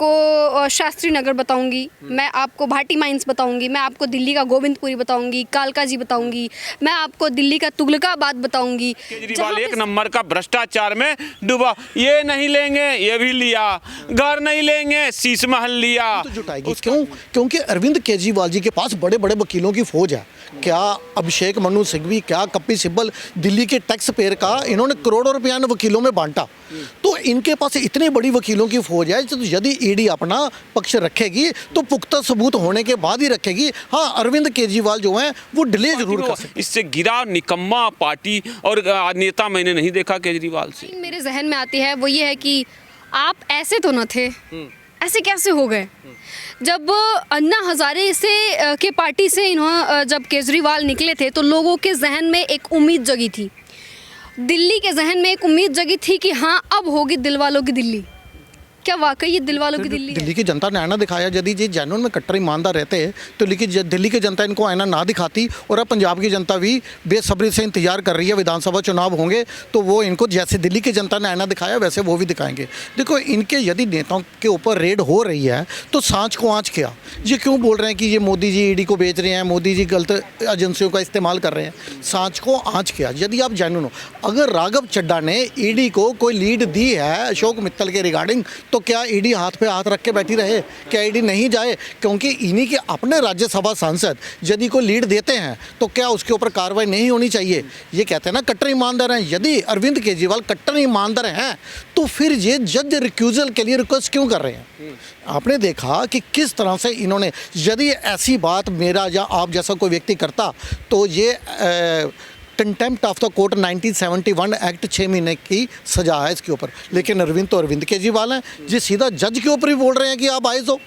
आपको शास्त्री नगर बताऊंगी, मैं आपको भाटी माइंस बताऊंगी, मैं आपको दिल्ली का गोविंदपुरी बताऊंगी, कालका जी बताऊंगी, मैं आपको दिल्ली का तुगलकाबाद बताऊंगी। केजरीवाल एक नंबर का भ्रष्टाचार में डूबा। ये नहीं लेंगे, ये भी लिया, घर नहीं लेंगे, शीश महल लिया। तो जुटाएगी क्यों? क्योंकि अरविंद केजरीवाल जी के पास बड़े बड़े वकीलों की फौज है। क्या अभिषेक मनु सिंघवी, क्या कपिल सिब्बल, दिल्ली के टैक्स पेयर का इन्होंने करोड़ों रुपया वकीलों में बांटा। तो इनके पास इतनी बड़ी वकीलों की फौज है, तो यदि ईडी अपना पक्ष रखेगी तो पुख्ता सबूत होने के बाद ही रखेगी। हाँ, अरविंद केजरीवाल जो है वो डिले जरूर कर सकते। इससे गिरा निकम्मा पार्टी और नेता मैंने नहीं देखा केजरीवाल से। मेरे जहन में आती है वो ये है कि आप ऐसे तो न थे, ऐसे कैसे हो गए? जब अन्ना हजारे से के पार्टी से इन्होंने जब केजरीवाल निकले थे तो लोगों के जहन में एक उम्मीद जगी थी, दिल्ली के जहन में एक उम्मीद जगी थी कि हाँ अब होगी दिल वालों की दिल्ली। क्या वाकई ये दिल वालों की दिल्ली है? दिल्ली की जनता ने आईना दिखाया। यदि ये जैनुअन में कट्टर ईमानदार रहते तो दिल्ली की जनता इनको आईना ना दिखाती। और अब पंजाब की जनता भी बेसब्री से इंतजार कर रही है, विधानसभा चुनाव होंगे तो वो इनको जैसे दिल्ली की जनता ने आईना दिखाया वैसे वो भी दिखाएंगे। देखो, इनके यदि नेताओं के ऊपर रेड हो रही है तो सांच को आँच क्या? ये क्यों बोल रहे हैं कि ये मोदी जी ईडी को बेच रहे हैं, मोदी जी गलत एजेंसियों का इस्तेमाल कर रहे हैं? सांच को आँच क्या? यदि आप जैनुअन हो, अगर राघव चड्ढा ने ईडी को कोई लीड दी है अशोक मित्तल के रिगार्डिंग, तो क्या ईडी हाथ पे हाथ रख के बैठी रहे? क्या ईडी नहीं जाए? क्योंकि इन्हीं के अपने राज्यसभा सांसद यदि कोई लीड देते हैं तो क्या उसके ऊपर कार्रवाई नहीं होनी चाहिए? ये कहते हैं ना कट्टर ईमानदार हैं। यदि अरविंद केजरीवाल कट्टर ईमानदार हैं तो फिर ये जज रिक्यूजल के लिए रिक्वेस्ट क्यों कर रहे हैं? आपने देखा कि किस तरह से इन्होंने, यदि ऐसी बात मेरा या आप जैसा कोई व्यक्ति करता तो ये contempt of the court 1971 act 6 महीने की सजा है इसके ऊपर। लेकिन अरविंद केजरीवाल हैं जी, सीधा जज के ऊपर ही बोल रहे हैं कि आप आए हो।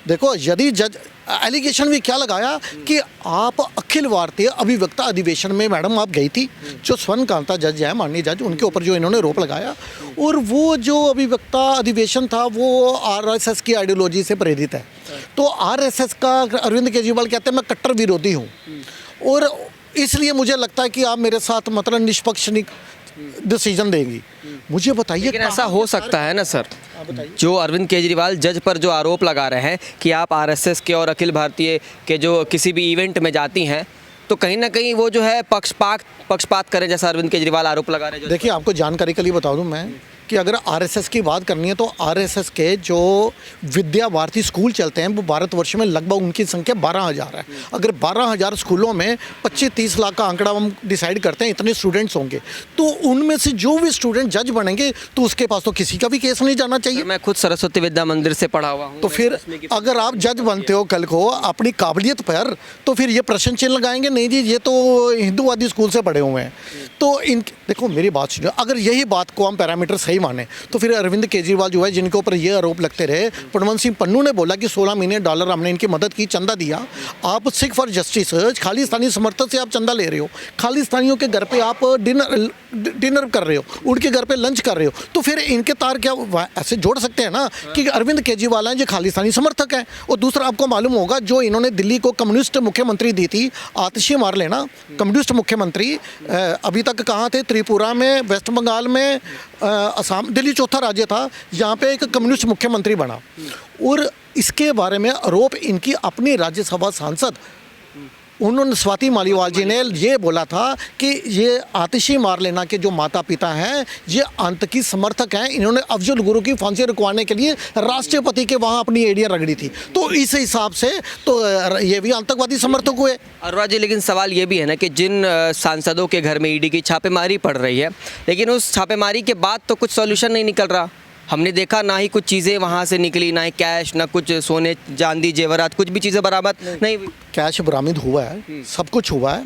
देखो, यदि जज एलिगेशन भी क्या लगाया कि आप अखिल भारतीय अभिवक्ता अधिवेशन में मैडम आप गई थी, जो स्वर्ण कांता जज है, माननीय जज, उनके ऊपर जो इन्होंने रोप लगाया, और वो जो अभिवक्ता अधिवेशन था वो आरएसएस की आइडियोलॉजी से प्रेरित है। तो आरएसएस का अरविंद केजरीवाल कहते हैं मैं कट्टर विरोधी हूँ, और इसलिए मुझे लगता है कि आप मेरे साथ मतलब निष्पक्ष डिसीजन देंगी। मुझे बताइए, लेकिन ऐसा हो सकता है ना सर, जो अरविंद केजरीवाल जज पर जो आरोप लगा रहे हैं कि आप आरएसएस के और अखिल भारतीय के जो किसी भी इवेंट में जाती हैं तो कहीं ना कहीं वो जो है पक्षपात करें, जैसा अरविंद केजरीवाल आरोप लगा रहे हैं। देखिए, आपको जानकारी के लिए बता दूं मैं कि अगर आरएसएस की बात करनी है तो आरएसएस के जो विद्या भारती स्कूल चलते हैं वो भारतवर्ष में लगभग उनकी संख्या 12,000 है। अगर 12,000 स्कूलों में 25-30 लाख का आंकड़ा हम डिसाइड करते हैं, इतने स्टूडेंट्स होंगे, तो उनमें से जो भी स्टूडेंट जज बनेंगे तो उसके पास तो किसी का भी केस नहीं जाना चाहिए। मैं खुद सरस्वती विद्या मंदिर से पढ़ा हुआ हूँ। तो फिर अगर आप जज बनते हो कल को अपनी काबिलियत पर, तो फिर ये प्रश्न चिन्ह लगाएंगे नहीं जी ये तो हिंदूवादी स्कूल से पढ़े हुए हैं। तो देखो, मेरी बात सुनिए, अगर यही बात को हम पैरामीटर सही माने तो फिर अरविंद केजरीवाल जो है, जिनके ऊपर ये आरोप लगते रहे, पनवंत सिंह पन्नू ने बोला कि $16 मिलियन हमने इनकी मदद की, चंदा दिया। आप सिख फॉर जस्टिस खालिस्तानी समर्थक से आप चंदा ले रहे हो, खालिस्तानियों के घर पे आप डिनर कर रहे हो, उनके घर पे लंच कर रहे हो, तो फिर इनके तार क्या ऐसे जोड़ सकते हैं ना कि अरविंद केजरीवाल हैं जो खालिस्तानी समर्थक हैं। और दूसरा, आपको मालूम होगा जो इन्होंने दिल्ली को कम्युनिस्ट मुख्यमंत्री दी थी, आतिशी मार लेना, कम्युनिस्ट मुख्यमंत्री अभी तक कहाँ थे? त्रिपुरा में, वेस्ट बंगाल में, असम, दिल्ली चौथा राज्य था, यहाँ पे एक कम्युनिस्ट मुख्यमंत्री बना। और इसके बारे में आरोप इनकी अपनी राज्यसभा सांसद, उन्होंने स्वाति मालीवाल जी ने ये बोला था कि ये आतिशी मार लेना के जो माता पिता हैं ये आतंकी समर्थक हैं, इन्होंने अफजल गुरु की फांसी रुकवाने के लिए राष्ट्रपति के वहाँ अपनी एडियाँ रगड़ी थी। तो इस हिसाब से तो ये भी आतंकवादी समर्थक हुए। अरोड़ा जी, लेकिन सवाल ये भी है ना कि जिन सांसदों के घर में ईडी की छापेमारी पड़ रही है, लेकिन उस छापेमारी के बाद तो कुछ सॉल्यूशन नहीं निकल रहा। हमने देखा ना ही कुछ चीज़ें वहाँ से निकली, ना ही कैश, ना कुछ सोने चांदी जेवरात, कुछ भी चीज़ें बरामद नहीं हुई। कैश बरामद हुआ है, सब कुछ हुआ है,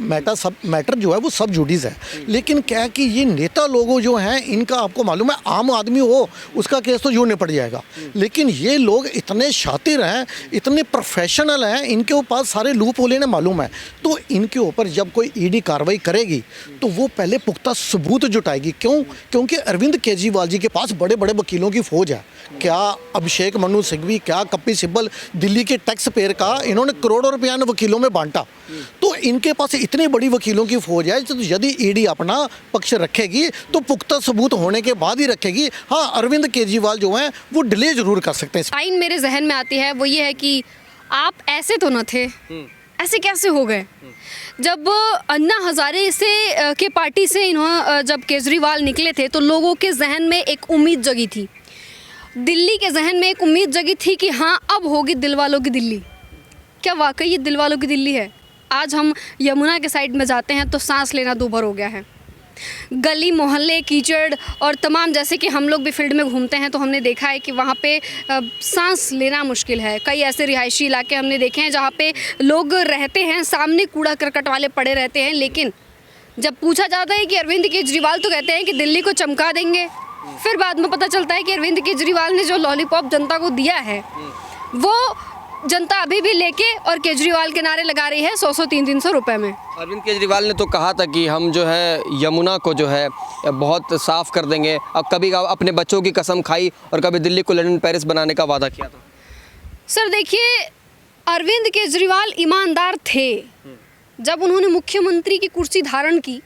मैटर जो है वो सब जुडीज है। लेकिन क्या है कि ये नेता लोगों जो हैं इनका, आपको मालूम है, आम आदमी हो उसका केस तो यूँ निपट जाएगा, लेकिन ये लोग इतने शातिर हैं, इतने प्रोफेशनल हैं, इनके पास सारे लूप होले ने मालूम है। तो तो इनके ऊपर जब कोई ईडी कार्रवाई करेगी तो वो पहले पुख्ता सबूत जुटाएगी। क्यों? क्योंकि अरविंद केजरीवाल जी के पास बड़े बड़े वकीलों की फौज है। क्या अभिषेक मनु सिंघवी, क्या कपिल सिब्बल, दिल्ली के टैक्स पेयर का इन्होंने करोड़ों रुपया इन वकीलों में बांटा। तो इनके पास इतनी बड़ी वकीलों की फौज है, तो यदि ईडी अपना पक्ष रखेगी तो पुख्ता सबूत होने के बाद ही रखेगी। हाँ, अरविंद केजरीवाल जो हैं वो डिले जरूर कर सकते हैं। लाइन मेरे जहन में आती है वो ये है कि आप ऐसे तो न थे, ऐसे कैसे हो गए? जब अन्ना हजारे से के पार्टी से जब केजरीवाल निकले थे तो लोगों के जहन में एक उम्मीद जगी थी, दिल्ली के जहन में एक उम्मीद जगी थी कि हाँ अब होगी दिल वालों की दिल्ली। क्या वाकई ये दिल वालों की दिल्ली है? आज हम यमुना के साइड में जाते हैं तो सांस लेना दूभर हो गया है। गली मोहल्ले कीचड़ और तमाम, जैसे कि हम लोग भी फील्ड में घूमते हैं तो हमने देखा है कि वहाँ पे सांस लेना मुश्किल है। कई ऐसे रिहायशी इलाके हमने देखे हैं जहाँ पे लोग रहते हैं, सामने कूड़ा करकट वाले पड़े रहते हैं, लेकिन जब पूछा जाता है कि अरविंद केजरीवाल, तो कहते हैं कि दिल्ली को चमका देंगे। फिर बाद में पता चलता है कि अरविंद केजरीवाल ने जो लॉलीपॉप जनता को दिया है वो जनता अभी भी लेके और केजरीवाल के नारे लगा रही है 100-100 300 रुपए में। अरविंद केजरीवाल ने तो कहा था कि हम जो है यमुना को जो है बहुत साफ़ कर देंगे। अब कभी अपने बच्चों की कसम खाई और कभी दिल्ली को लंदन पेरिस बनाने का वादा किया था। सर देखिए, अरविंद केजरीवाल ईमानदार थे। जब उन्होंने मुख्यमंत्री की कुर्सी धारण की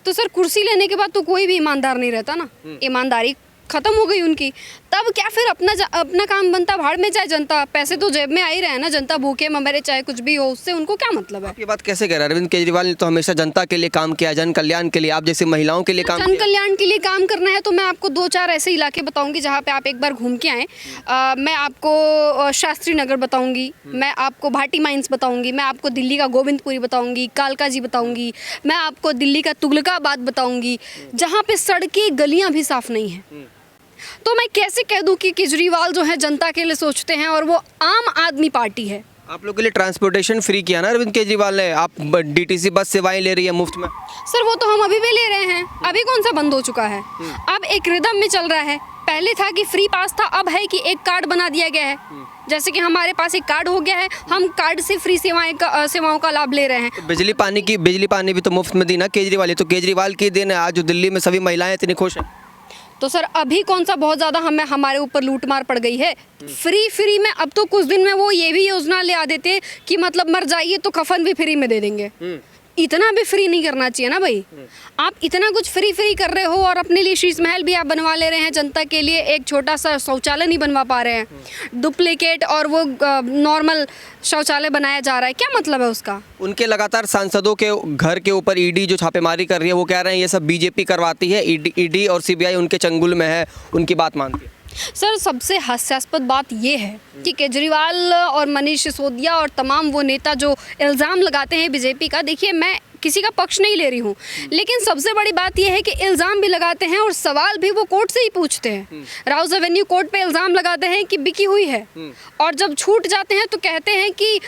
तो सर कुर्सी लेने के बाद तो कोई भी ईमानदार नहीं रहता ना, ईमानदारी खत्म हो गई उनकी। तब क्या फिर अपना काम बनता, भाड़ में जाए जनता, पैसे तो जेब में आ ही रहे ना, जनता भूखे मरे चाहे कुछ भी हो, उससे उनको क्या मतलब है? ये बात कैसे कह रहे हैं? अरविंद केजरीवाल ने तो हमेशा जनता के लिए काम किया, जन कल्याण के लिए, आप जैसे महिलाओं के लिए काम जन कल्याण के लिए काम करना है तो मैं आपको 2-4 ऐसे इलाके बताऊंगी जहाँ पे आप एक बार घूम के आएँ। मैं आपको शास्त्री नगर बताऊंगी, मैं आपको भाटी माइंस बताऊंगी, मैं आपको दिल्ली का गोविंदपुरी बताऊंगी, कालका जी बताऊंगी, मैं आपको दिल्ली का तुगलकाबाद बताऊंगी, जहाँ पे सड़कें गलियाँ भी साफ नहीं हैं। तो मैं कैसे कह दूं कि केजरीवाल जो है जनता के लिए सोचते हैं और वो आम आदमी पार्टी है। आप लोगों के लिए ट्रांसपोर्टेशन फ्री किया ना अरविंद केजरीवाल ने, आप डीटीसी बस सेवाएं ले रही है मुफ्त में। सर वो तो हम अभी भी ले रहे हैं, अभी कौन सा बंद हो चुका है? अब एक रिदम में चल रहा है। पहले था कि फ्री पास था, अब है कि एक कार्ड बना दिया गया है। जैसे कि हमारे पास एक कार्ड हो गया है, हम कार्ड से फ्री सेवाओं का लाभ ले रहे हैं। तो बिजली पानी भी तो मुफ्त में दी ना केजरीवाल, तो केजरीवाल की देन है आज जो दिल्ली में सभी महिलाएं इतनी खुश हैं। तो सर अभी कौन सा बहुत ज़्यादा हमारे ऊपर लूटमार पड़ गई है? फ्री में अब तो कुछ दिन में वो ये भी योजना ले आ देते कि मतलब मर जाइए तो कफन भी फ्री में दे देंगे। इतना भी फ्री नहीं करना चाहिए ना भाई। आप इतना कुछ फ्री कर रहे हो और अपने लिए शीश महल भी आप बनवा ले रहे हैं, जनता के लिए एक छोटा सा शौचालय नहीं बनवा पा रहे हैं। डुप्लीकेट और वो नॉर्मल शौचालय बनाया जा रहा है, क्या मतलब है उसका? उनके लगातार सांसदों के घर के ऊपर ईडी जो छापेमारी कर रही है वो कह रहे हैं ये सब बीजेपी करवाती है, ईडी और सीबीआई उनके चंगुल में है, उनकी बात मानती है। सर सबसे हास्यास्पद बात ये है कि केजरीवाल और मनीष सिसोदिया और तमाम वो नेता जो इल्ज़ाम लगाते हैं बीजेपी का, देखिए मैं किसी का पक्ष नहीं ले रही हूँ, लेकिन सबसे बड़ी बात यह है कि इल्ज़ाम भी लगाते हैं और सवाल भी वो कोर्ट से ही पूछते हैं। राउज एवेन्यू कोर्ट पे इल्ज़ाम लगाते हैं कि बिकी हुई है, और जब छूट जाते हैं तो कहते हैं कि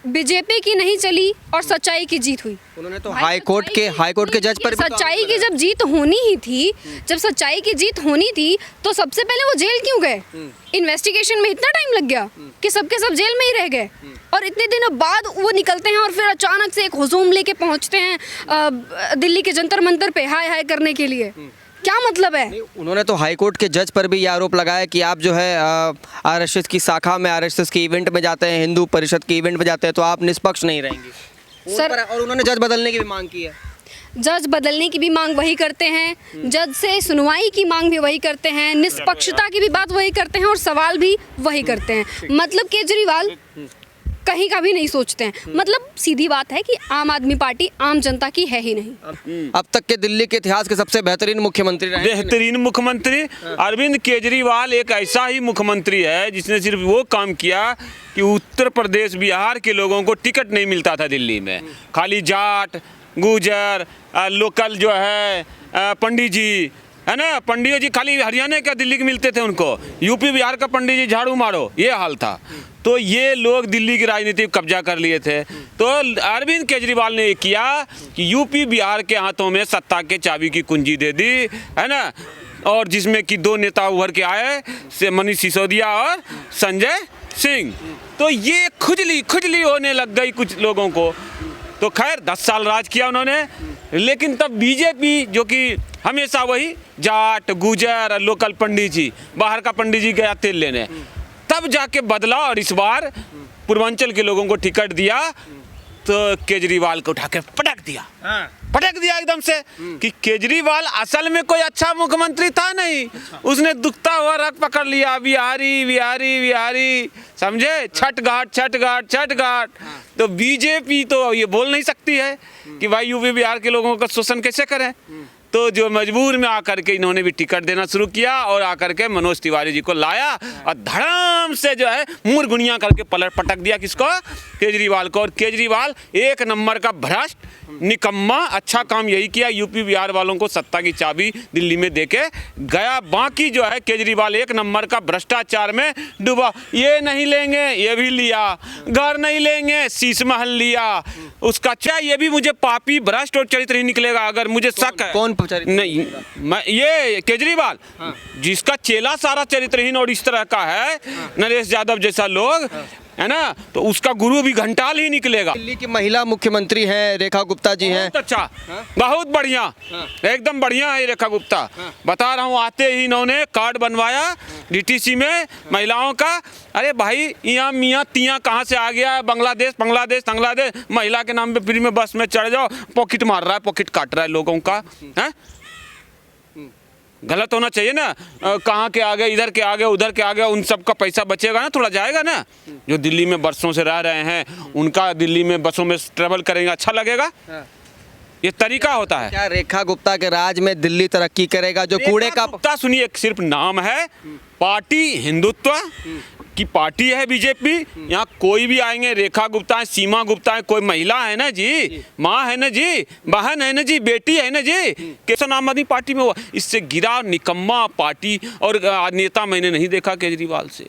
बीजेपी की नहीं चली और सच्चाई की जीत हुई। उन्होंने तो हाई कोर्ट के जज पर सच्चाई की जब जीत होनी ही थी, जब सच्चाई की जीत होनी थी तो सबसे पहले वो जेल क्यों गए? इन्वेस्टिगेशन में इतना टाइम लग गया कि सबके सब जेल में ही रह गए, और इतने दिनों बाद वो निकलते हैं और फिर अचानक से एक हुजूम लेके पहुंचते हैं दिल्ली के जंतर मंतर पे हाय हाय करने के लिए। क्या मतलब है? उन्होंने तो हाई कोर्ट के जज पर भी ये आरोप लगाया कि आप जो है आरएसएस की शाखा में, आरएसएस के इवेंट में जाते हैं, हिंदू परिषद के इवेंट में जाते हैं, तो आप निष्पक्ष नहीं रहेंगी सर। और उन्होंने जज बदलने की भी मांग की है। जज बदलने की भी मांग वही करते हैं, जज से सुनवाई की मांग भी वही करते हैं, निष्पक्षता की भी बात वही करते हैं और सवाल भी वही करते हैं। मतलब केजरीवाल कहीं का भी नहीं सोचते हैं। मतलब सीधी बात है कि आम आदमी पार्टी आम जनता की है ही नहीं। अब तक के दिल्ली के इतिहास के सबसे बेहतरीन मुख्यमंत्री रहे। बेहतरीन मुख्यमंत्री अरविंद केजरीवाल एक ऐसा ही मुख्यमंत्री है जिसने सिर्फ वो काम किया कि उत्तर प्रदेश बिहार के लोगों को टिकट नहीं मिलता था दिल्ली में। खाली जाट गुजर लोकल जो है पंडित जी है ना, पंडित जी खाली हरियाणा का दिल्ली के मिलते थे उनको, यूपी बिहार का पंडित जी झाड़ू मारो, ये हाल था। तो ये लोग दिल्ली की राजनीति कब्जा कर लिए थे। तो अरविंद केजरीवाल ने ये किया कि यूपी बिहार के हाथों में सत्ता के चाबी की कुंजी दे दी, है ना, और जिसमें कि 2 नेता उभर के आए, से मनीष सिसोदिया और संजय सिंह। तो ये खुजली होने लग गई कुछ लोगों को। तो खैर 10 साल राज किया उन्होंने, लेकिन तब बीजेपी जो कि हमेशा वही जाट गुजर लोकल पंडित जी, बाहर का पंडित जी गया तेल लेने, तब जाके बदला और इस बार पूर्वांचल के लोगों को टिकट दिया तो केजरीवाल को उठा के पटक दिया एकदम से कि केजरीवाल असल में कोई अच्छा मुख्यमंत्री था नहीं। उसने दुखता हुआ रख पकड़ लिया, बिहारी बिहारी बिहारी, समझे, छठ घाट। तो बीजेपी तो ये बोल नहीं सकती है कि भाई यूपी बिहार के लोगों का शोषण कैसे करें। तो जो मजबूर में आकर के इन्होंने भी टिकट देना शुरू किया और आकर के मनोज तिवारी जी को लाया और धड़ाम से जो है मुरगुनिया करके पटक दिया किसको, केजरीवाल को। और केजरीवाल एक नंबर का भ्रष्ट निकम्मा, अच्छा काम यही किया यूपी बिहार वालों को सत्ता की चाबी दिल्ली में देके गया। बाकी जो है केजरीवाल एक नंबर का भ्रष्टाचार में डूबा। ये नहीं लेंगे ये भी लिया, घर नहीं लेंगे शीश महल लिया उसका। क्या ये भी मुझे पापी भ्रष्ट और चरित्रहीन निकलेगा अगर मुझे शक है। कौन नहीं, मैं ये केजरीवाल जिसका चेला सारा चरित्रहीन और इस तरह का है, नरेश यादव जैसा लोग है ना, तो उसका गुरु भी घंटाल ही निकलेगा। दिल्ली की महिला मुख्यमंत्री हैं रेखा गुप्ता जी हैं। बहुत अच्छा, बहुत बढ़िया, एकदम बढ़िया है रेखा गुप्ता। बता रहा हूँ, आते ही इन्होंने कार्ड बनवाया डीटीसी में महिलाओं का। अरे भाई यहाँ मियाँ तियाँ कहाँ से आ गया है, बांग्लादेश महिला के नाम पे फ्री में बस में चढ़ जाओ, पॉकेट मार रहा है, पॉकेट काट रहा है लोगों का। है गलत होना चाहिए ना। कहाँ के आगे, इधर के आगे, उधर के आगे, उन सब का पैसा बचेगा ना, थोड़ा जाएगा ना। जो दिल्ली में बरसों से रह रहे हैं उनका दिल्ली में बसों में ट्रेवल करेंगे, अच्छा लगेगा। ये तरीका होता है। क्या रेखा गुप्ता के राज में दिल्ली तरक्की करेगा? जो कूड़े का गुप्ता सुनिए, सिर्फ नाम है, पार्टी हिंदुत्व की पार्टी है बीजेपी। यहाँ कोई भी आएंगे, रेखा गुप्ता है, सीमा गुप्ता है, कोई महिला है ना जी, माँ है ना जी, बहन है ना जी, बेटी है ना जी, कैसा आम आदमी पार्टी में हुआ। इससे गिरा निकम्मा पार्टी और नेता मैंने नहीं देखा केजरीवाल से।